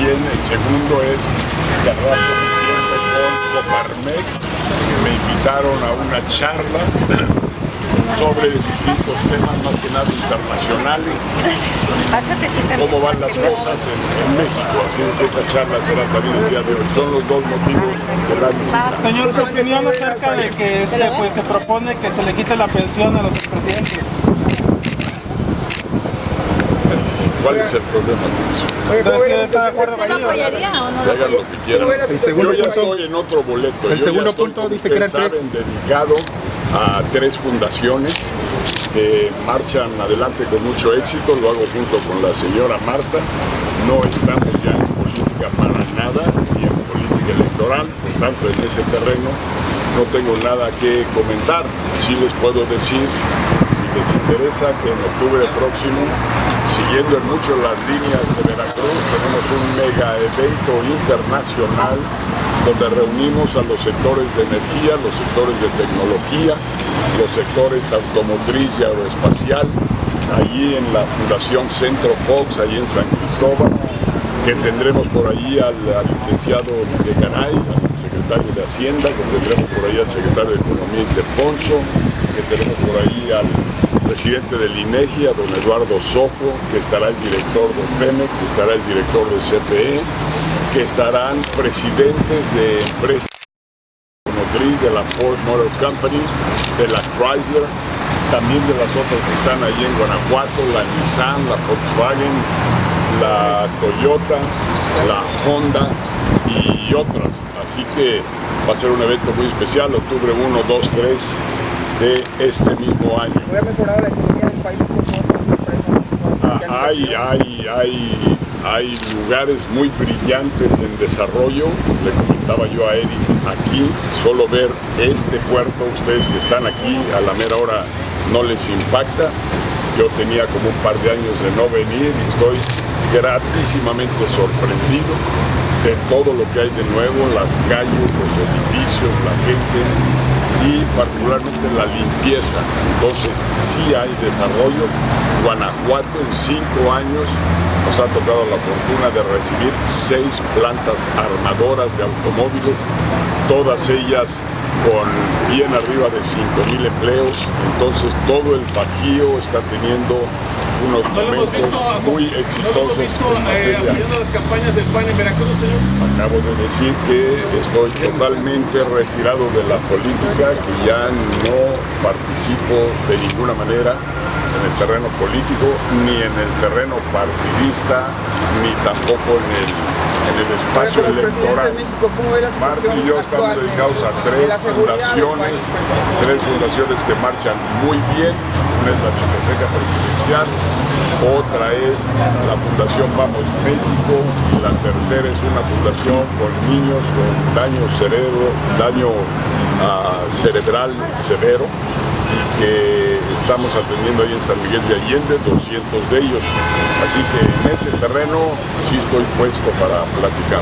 también el segundo es que al rato me siento con Coparmex, me invitaron a una charla sobre distintos temas, más que nada internacionales, cómo van las cosas en México, así que esa charla será también el día de hoy. Son los dos motivos de la visita. Señor, su opinión acerca de que se propone que se le quite la pensión a los expresidentes. ¿Cuál es el problema con eso? Entonces, ¿está de acuerdo con ¿No ello? apoyaría o no? Hagan lo que quieran. Yo ya estoy en otro boleto. El Yo segundo ya estoy, punto como dice que eran ustedes saben, dedicado a 3 fundaciones que marchan adelante con mucho éxito. Lo hago junto con la señora Marta. No estamos ya en política para nada, ni en política electoral, por tanto en ese terreno no tengo nada que comentar. Sí les puedo decir, si les interesa, que en octubre próximo, siguiendo en mucho las líneas de Veracruz, tenemos un mega evento internacional donde reunimos a los sectores de energía, los sectores de tecnología, los sectores automotriz y aeroespacial, allí en la Fundación Centro Fox, allí en San Cristóbal, que tendremos por allí al licenciado Videgaray, al secretario de Hacienda, que tendremos por ahí al secretario de Economía Ildefonso, que tenemos por ahí al presidente del INEGI, a don Eduardo Sojo, que estará el director de Pemex, que estará el director de CFE, que estarán presidentes de empresas automotriz, de la Ford Motor Company, de la Chrysler, también de las otras que están allí en Guanajuato, la Nissan, la Volkswagen, la Toyota, la Honda y otras. Así que va a ser un evento muy especial, octubre 1, 2, 3 de este mismo año. ¿Ha mejorado la economía del país con Hay lugares muy brillantes en desarrollo. Le comentaba yo a Eric, aquí solo ver este puerto, ustedes que están aquí a la mera hora no les impacta. Yo tenía como un par de años de no venir y estoy gratísimamente sorprendido de todo lo que hay de nuevo, las calles, los edificios, la gente y particularmente la limpieza. Entonces sí hay desarrollo. Guanajuato en 5 años nos ha tocado la fortuna de recibir 6 plantas armadoras de automóviles, todas ellas con bien arriba de 5,000 empleos. Entonces todo el Bajío está teniendo unos momentos muy exitosos en materia. Apoyando las campañas del PAN en Veracruz, señor. Acabo de decir que estoy totalmente retirado de la política, que ya no participo de ninguna manera en el terreno político, ni en el terreno partidista, ni tampoco en el espacio electoral. Marta y yo estamos dedicados a 3 fundaciones que marchan muy bien. Una es la Biblioteca Presidencial, otra es la Fundación Vamos México y la tercera es una fundación con niños con daño cerebral severo y que estamos atendiendo ahí en San Miguel de Allende, 200 de ellos. Así que en ese terreno sí estoy puesto para platicar.